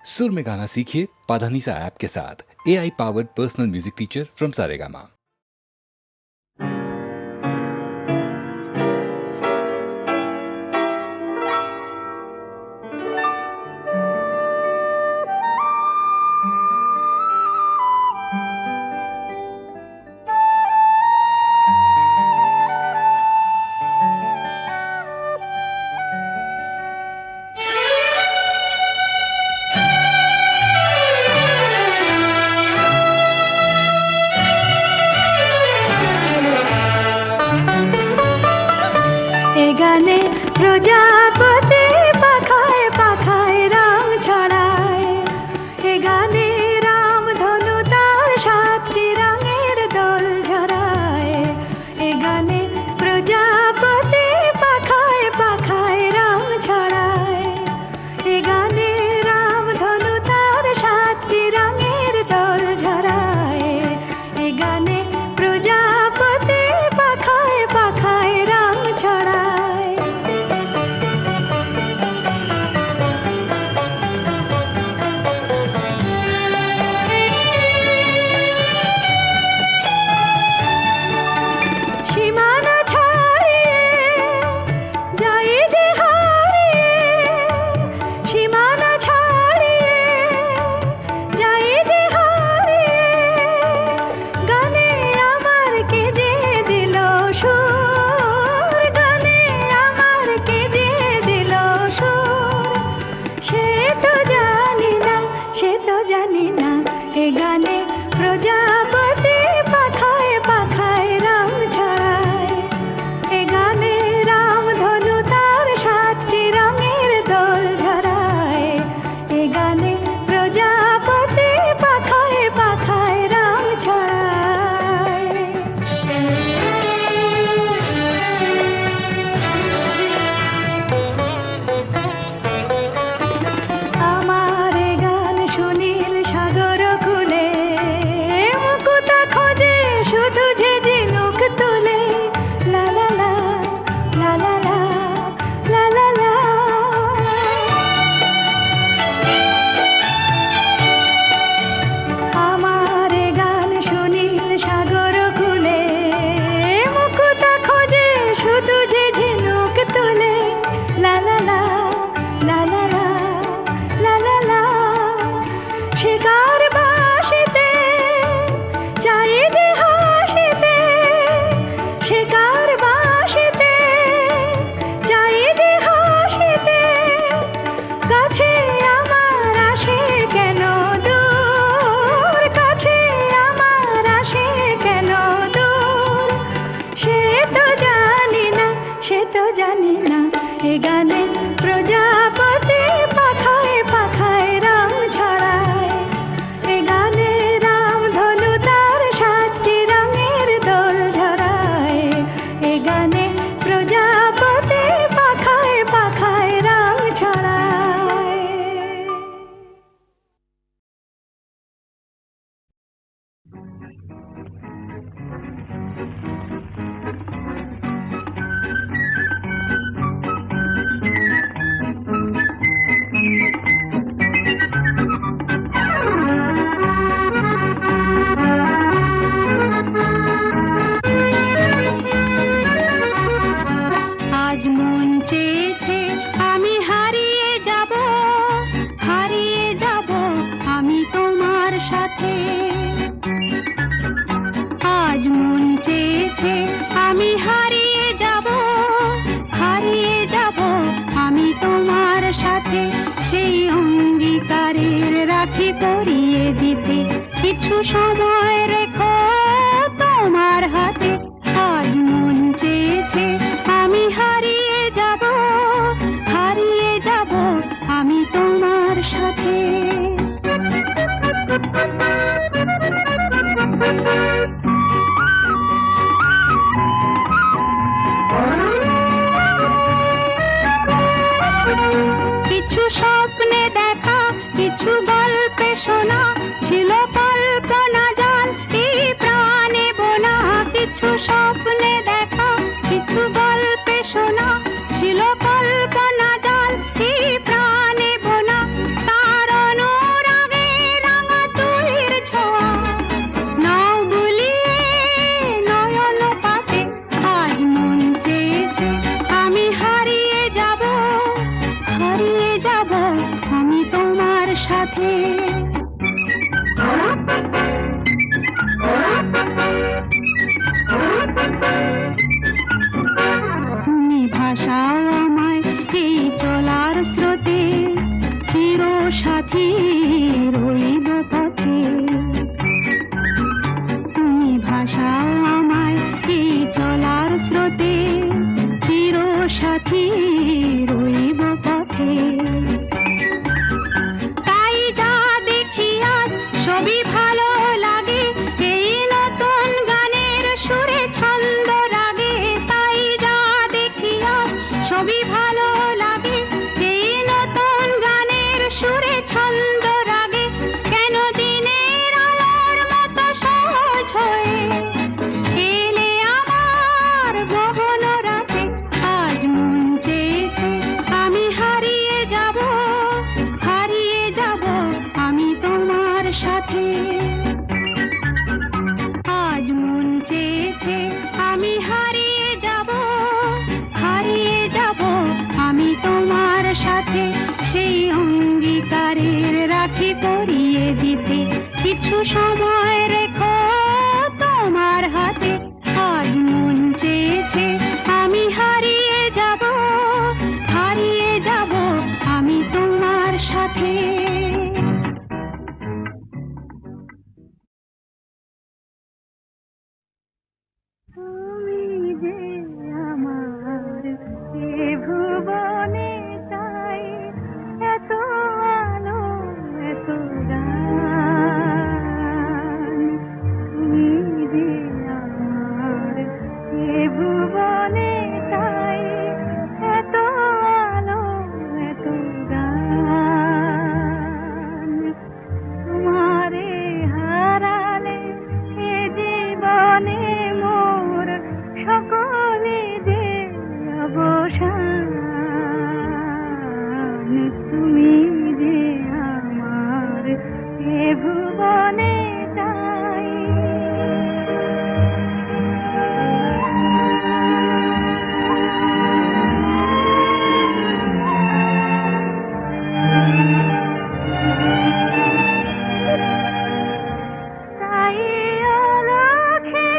सुर में गाना सीखिए पाधानीसा ऐप के साथ। AI powered personal music teacher from Saregama. গানে প্রজাপতি পাখায় পাখায় রং ছড়ায়, এ গানে রাম ধনু তার 7টি রঙের দোল ঝরায়। এ গানে প্রজাপতি পাখায় পাখায় রং ছড়ায়, এ গানে রাম ধনু তার 7টি রঙের দোল ঝরায়। এ গানে প্রজাপতি পাখায় পাখায় রং ছড়ায়। সীমানা ছাড়িয়ে যাই যে হারিয়ে, সীমানা ছাড়িয়ে যাই যে হারিয়ে, গানে আমার কে যে দিল সুর, গানে আমার কে যে দিল সুর, সে তো জানি না, সে তো জানি না। এ গানে প্রজাপতি পাখায় পাখায় রং ছড়ায়, এ গানে রাম ধনু তার 7টি রঙের দোল ঝরায়। এ গানে প্রজাপতি পাখায় পাখায় রং ছড়ায়। আমার গান সুনীল সাগর খুলে, মুকুতা খোঁজে শুধু যে ঝিনুক তুলে, লা লা লা লা লা লা লা লা লা। আমার গান সুনীল সাগর খুলে, মুকুতা খোঁজে শুধু যে ঝিনুক তুলে, লা লা লা লা লা লা লা লা লা। শিকার বাসিতে চাই যে হাসিতে, শিকার বাসিতে চাই যে হাসিতে, কাছে আমার আসে কেন দূর, কাছে আমার আসে কেন দূর, সে তো জানি না, সে তো জানি না। এ গানে প্রজাপতি পাখায় পাখায় রং ছড়ায়, এ গানে রাম ধনু তার 7টি রঙের দোল ঝরায়। এ গানে প্রজাপতি পাখায় পাখায় রং ছড়ায়। আজ মন চেয়েছে আমি হারিয়ে যাব, হারিয়ে যাব আমি তোমার সাথে। আজ মন চেয়েছে আমি হারিয়ে যাব, হারিয়ে যাব আমি তোমার সাথে। সেই অঙ্গীকারের রাখি পরিয়ে দিতে কিছু সময় রেখো তোমার হাতে। আজ মন চেয়েছে আমি হারিয়ে যাব, হারিয়ে যাব আমি তোমার সাথে। কিছু স্বপ্নে দেখা, কিছু গল্পে শোনা, ছিল কল্পনা জাল এই প্রাণে বোনা। কিছু স্বপ্নে দেখা, কিছু গল্পে শোনা, ছিল কল্পনা জাল এই প্রাণে বোনা। তার অনু সাথে। তুমি ভাসাও আমায় এই চলার স্রোতে, চির সাথী রইব পথে। তুমি ভাসাও আমায় এই চলার স্রোতে, চির সাথী রইব পথে। তাই যা দেখি আজ সবই ভালো লাগে, এই নতুন গানের সুরে ছন্দ রাগে। তাই যা দেখি আজ সবই ভালো লাগে, এই নতুন গানের সুরে ছন্দ রাগে। কেন দিনের আলোর মতো সহজ হয়ে এলে আমার গহন রাতে। আজ মন চেয়েছে আমি হারিয়ে যাব, হারিয়ে যাব আমি তোমার সাথে। আজ মন চেয়েছে আমি হারিয়ে যাব, হারিয়ে যাব আমি তোমার সাথে। সেই অঙ্গীকারের রাখি পরিয়ে দিতে কিছু সময় রেখো তোমার হাতে। আজ মন চেয়েছে আমি হারিয়ে যাব, হারিয়ে যাব আমি তোমার সাথে। তুমি যে আমার এ ভুবনে চাই, এত আলো এত গান। তুমি যে আমার এ ভুবনে চাই, এত আলো এত গান। তোমারে হারালে এ জীবনে মোর সকলে যে অবসান। তুমি যে আমার এ ভুবনে চাই। তাই আলোকে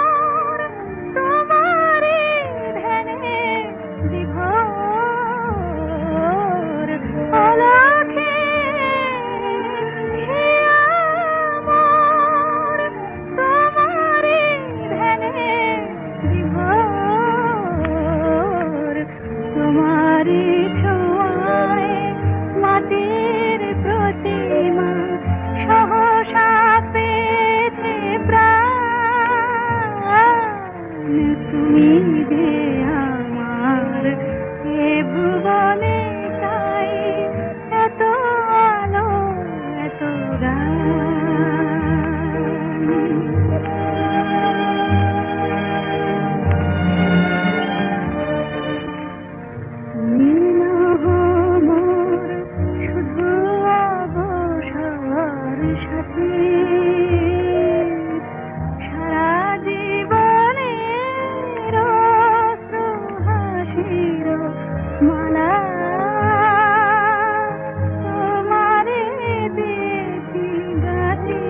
আমার তোমারি ধ্যানে বিভোর। আলোকে আমার তোমারি ধ্যানে বিভোর। তোমারি ছোঁয়ায় মাটির প্রতিমা সহসা পেয়েছে প্রাণ। তুমি যে আমার এ ভুবনে চাই, এত আলো এত শুধু অবসর সাথী। সারা জীবনের হাসির মালা তোমারে দিয়েছি গাছি।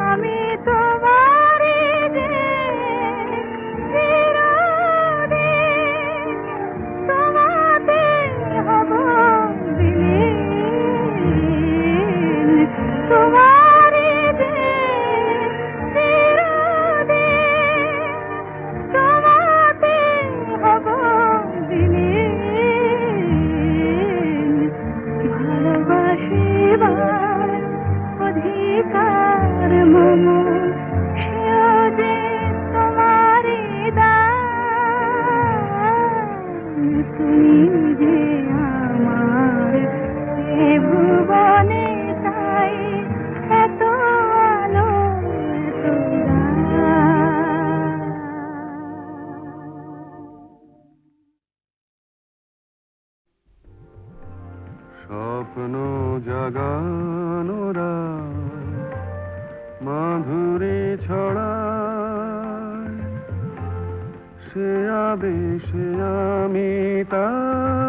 আমি তোমারে যে চিরদিন তোমাতে হব বিলীন। তোমারে যে চিরদিন তোমাতে হব বিলীন। ভালোবাসিবার অধিকার মম, সেও যে তোমারি দান। তুমি যে আমার এ ভুবনে চাই, এত আলো এত গান। স্বপ্ন জাগানো রাত মাধুরী ছড়ায়, সে আবেশে আমি তার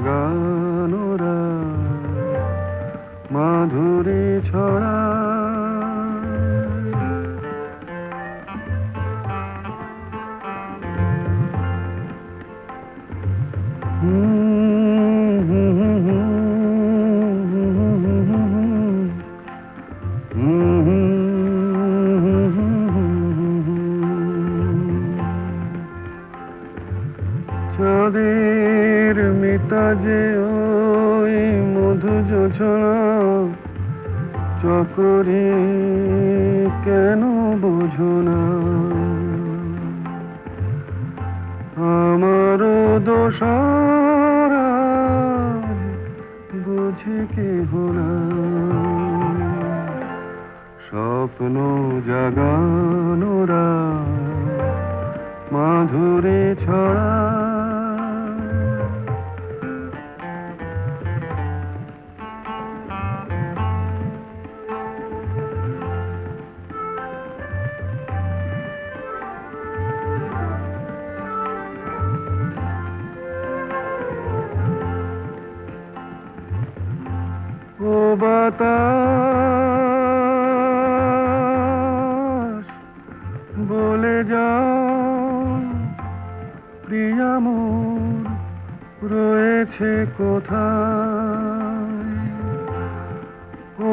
জাগানোরা মাধুরী ছড়া চাঁদের মিতাজে ওই মধু যোছনা চকরি কেন বোঝো না আমারও দোষার বুঝে কেহ না স্বপ্ন জাগানোরা মাধুরী ছড়া ও বাতাস বলে যাও প্রিয়া মোর রয়েছে কোথায় ও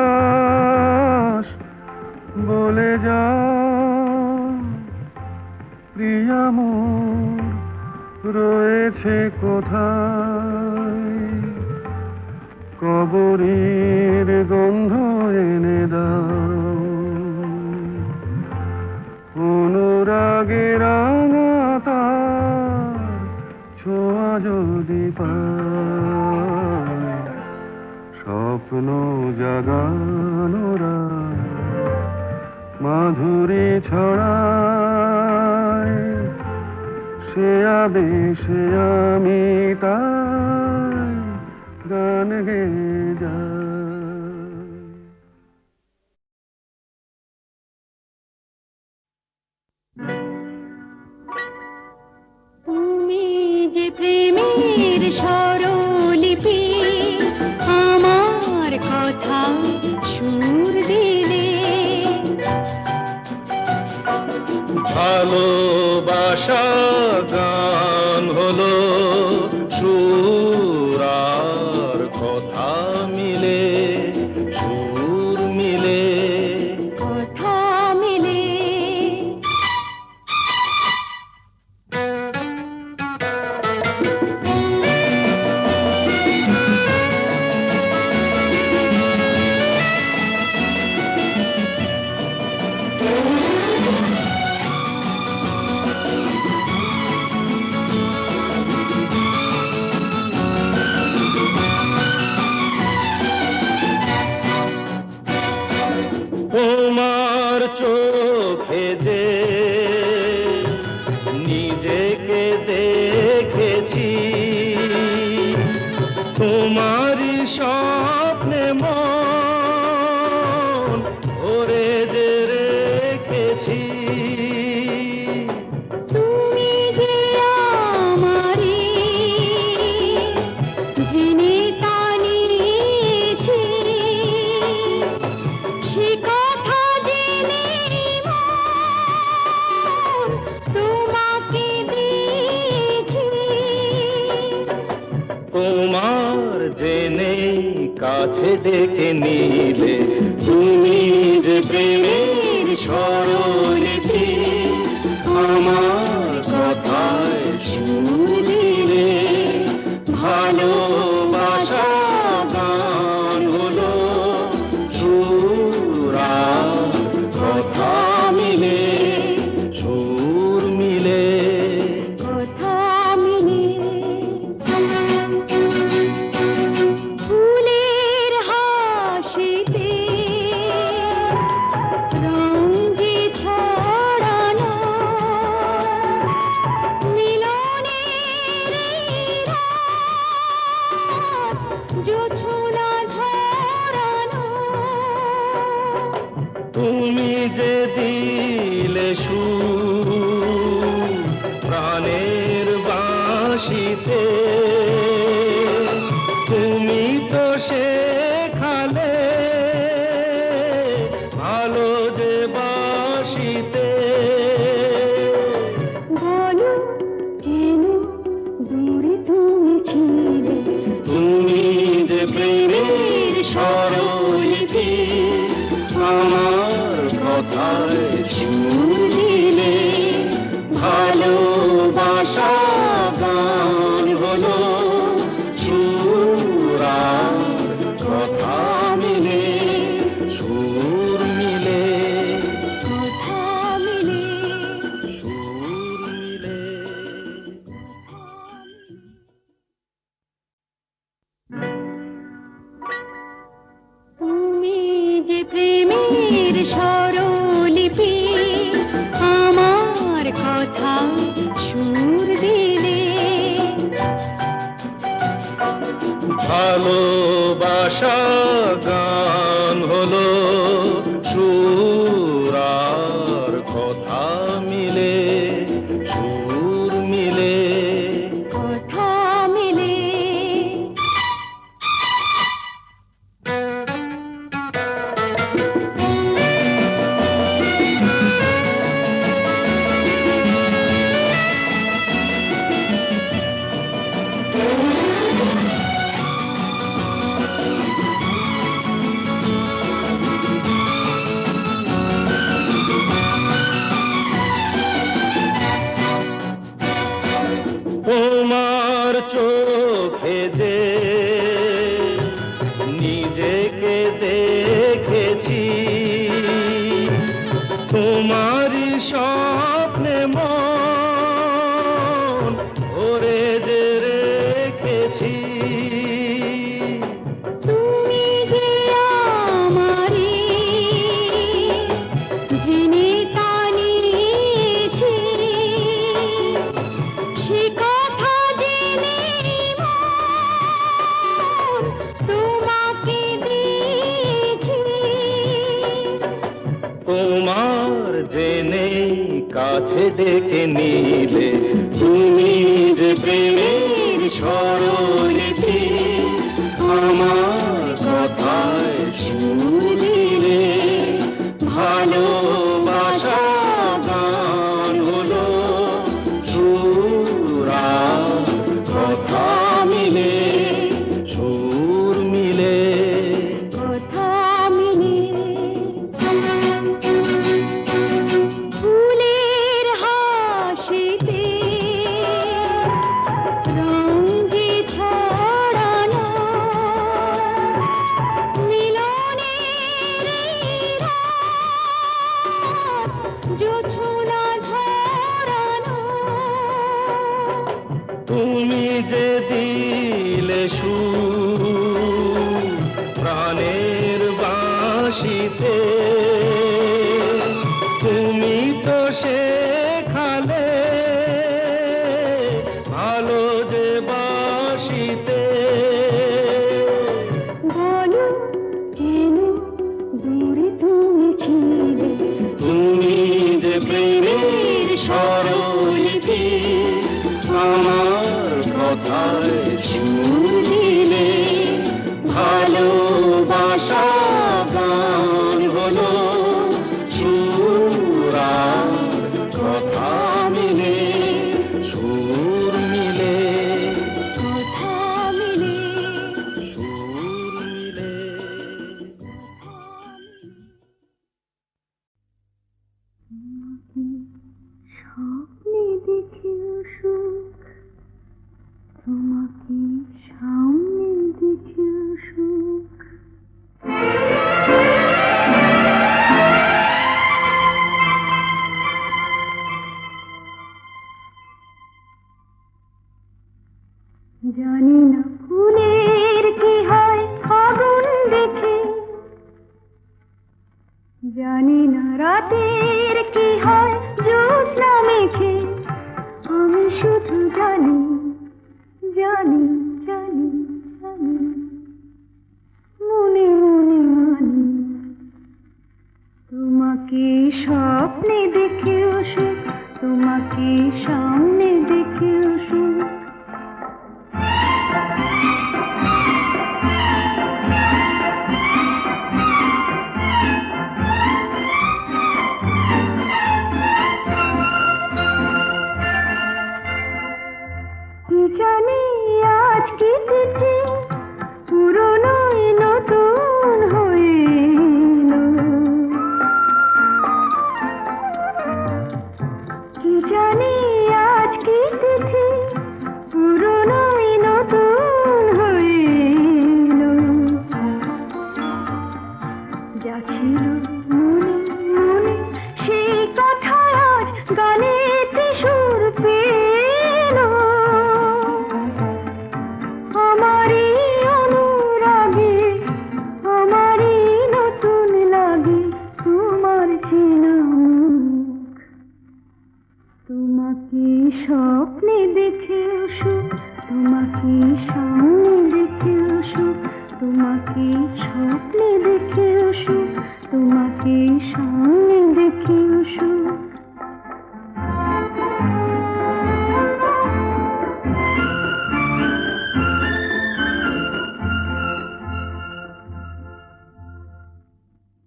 বাতাস বলে যাও প্রিয়া মোর রয়েছে কোথায় কবরের গন্ধ এনে দাও অনুরাগে রাঙা তার ছোঁয়া যদি পায় স্বপ্ন জাগানোরা মাধুরী ছড়ায় সে আবেশে আমি তাই গান গেয়ে যাই তুমি যে প্রেমের স্বরলিপি আমার কথা সুর দিলে ভালোবাসা গান হলো সুর আর কথা মিলে সুর মিলে কথা মিলে তোমার চোখে যে নিজেকে দেখেছি তোমারই স্বপ্নে মন ভরে যে রেখেছি তুমি যে আমারি জেনে তা নিয়েছি সে কথা জেনে মন তোমাকে দিয়েছি তোমার জেনে কাছে ডেকে নিলে তুমি যে প্রেমের স্বরলিপি আমার কথায় সুর দিলে ভালোবাসা গান হলো সুর আর কথা মিলে সুর মিলে কথা মিলে ফুলের হাসিতে রঙ যে ছড়ানো মিলনের এই রাত জোছনা ঝরানো তুমি যে দিলে সুর প্রাণের বাঁশি বাঁশিতে তুমি তো শেখালে ভালো যে বাঁশিতে। বলো কেন দূরে তুমি ছিলে, তুমি যে প্রেমের স্বরলিপি আমার কথায় সুর দিলে। ভালোবাসা গান হলো সুর আর কথা মিলে, সুর মিলে, কথা মিলে। সুর মিলে। তুমি যে প্রেমের স্বরলিপি আমার কথা সুর দিলে। ভালোবাসা গান হলো সুর আর কথা মিলে, সুর মিলে, কথা মিলে। তোমার চোখে যে নিজেকে দেখেছি, তোমারই স্বপ্নে মন ভরে যে রেখেছি। তুমি যে আমারি জেনে তা নিয়েছি, সে কথা জেনে মন তোমাকে দিয়েছি। তোমার জেনে কাছে ডেকে নিলে, তুমি যে প্রেমের স্বরলিপি আমার কথায় সুর দিলে। ভালোবাসা গান হলো সুর আর কথা মিলে, সুর মিলে, কথা মিলে। ফুলের হাসিতে রঙ যে ছড়ানো, মিলনের রাত জোছনা ঝরানো। তুমি যে দিলে সুর প্রাণের বাঁশিতে, তুমি তো শেখালে ভালো যে বাঁশিতে। বলো কেন দূরে তুমি ছিলে, তুমি যে প্রেমের স্বরলিপি আমার কথায় সুর দিলে। ভালোবাসা গান হলো সুর আর কথা মিলে, সুর মিলে, কথা মিলে। সুর মিলে। স্বপ্নে দেখেও সুখ, তোমাকে সামনে দেখেও সুখ। জানি না ফুলের কি হয় আগুন দেখে, জানি না রাতের কি হয় জ্যোৎস্না মেখে। আমি শুধু জানি জানি জানি জানি, মনে মনে মানি তোমাকে স্বপ্নে দেখেও সুখ, তোমাকে সামনে দেখেও সুখ। স্বপ্নে দেখেও সুখ, তোমাকে সামনে দেখেও সুখ, তোমাকে স্বপ্নে দেখেও সুখ, তোমাকে সামনে দেখেও সুখ।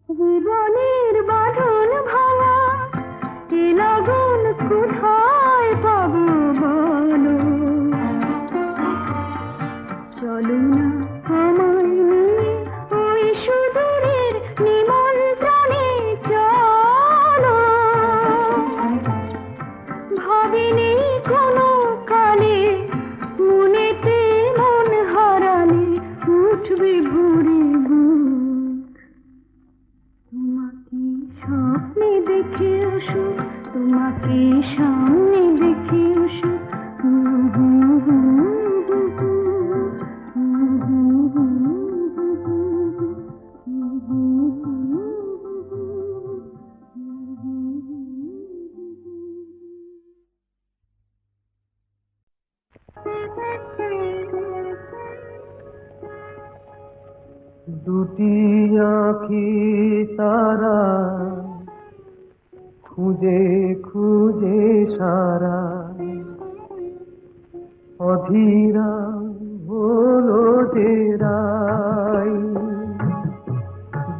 জীবনের বাঁধন ভাঙা এ লগন কোথায় পাবো বলো, চলো না আমায় নিয়ে ওই সুদূরের নিমন্ত্রণে চলো। ভাবিনি কোনো কালে মনেতে মন হারালে উঠবে ভরে বুক, তোমাকে স্বপ্নে দেখেও সুখ, তোমাকে সামনে দেখেও সুখ। দুটি আঁখি তারা খুঁজে খুঁজে সারা অধীরা হলো যে রাই।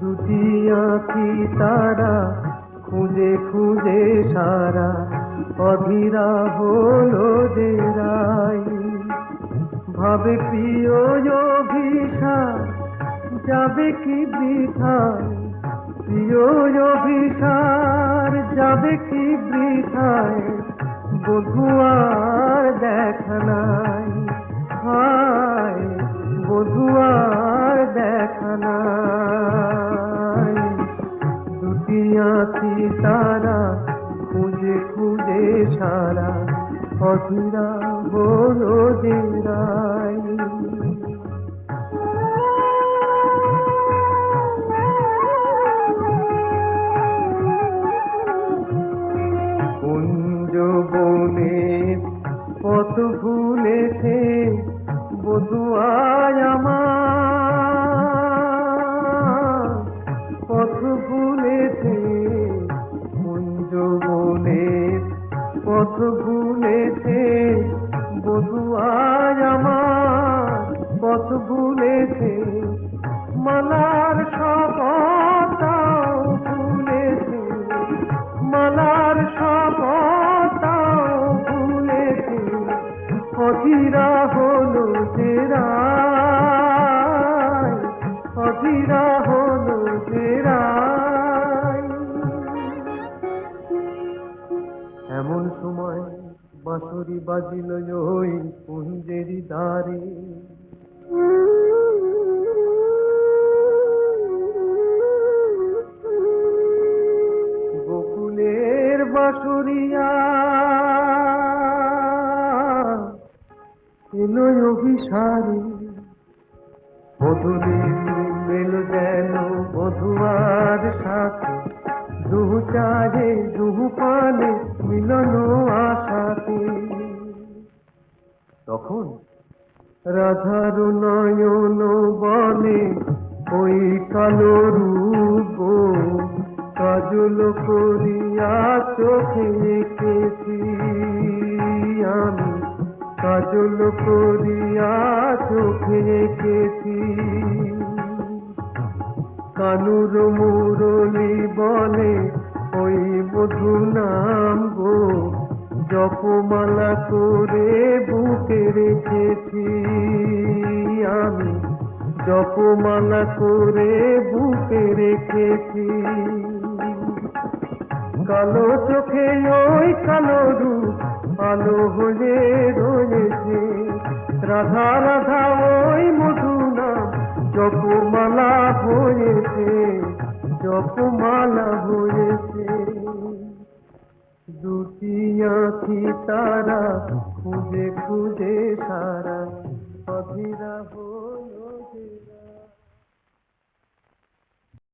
দুটি আঁখি তারা খুঁজে খুঁজে সারা অধীরা হলো যে রাই। ভাবে প্রিয় অভিশাপ যাবে কি বৃথায়, প্রিয় অভিসার যাবে কি বৃথায়, বধুয়ার দেখা নাই, হায় বধুয়ার দেখা নাই। দুটি আঁখি তারা খুঁজে খুঁজে সারা অধীরা হলো যে রাই। বনের পথ ভুলেছে বধুয়ায় আমার, পথ ভুলেছে কুঞ্জ বনের পথ ভুলেছে বধুয়ায় আমার, পথ ভুলেছে মালার শপথটাও ভুলেছে, মালার শপথটাও ভুলেছে, অধীরা হলো যে রাই, অধীরা হলো যে রাই। এমন সময় বাঁশরি বাজিল ওই কুঞ্জেরি দ্বারে, গোকুলের বাঁশরিয়া এলো অভিসারে, বধূর মেল যেন বধুয়ার সাথে, দুহু চাহে দুহু পানে মিলন আশাতে। তখন রাধার নয়ন বলে ওই কালো রূপ কাজল করিয়া চোখে এঁকেছি আমি, কাজল করিয়া চোখে এঁকেছি। কানুর মুরলি বলে ওই মধু নাম গো, জপমালা করে বুকে রেখেছি আমি, জপমালা করে বুকে রেখেছি। কালো চোখে ওই কালো রূপ আলো হয়ে রয়েছে, রাধা রাধা ওই মধু নাম জপমালা হয়েছে, জপমালা হয়েছে। দুটি আঁখি তারা খুঁজে খুঁজে সারা অধীরা হয়ে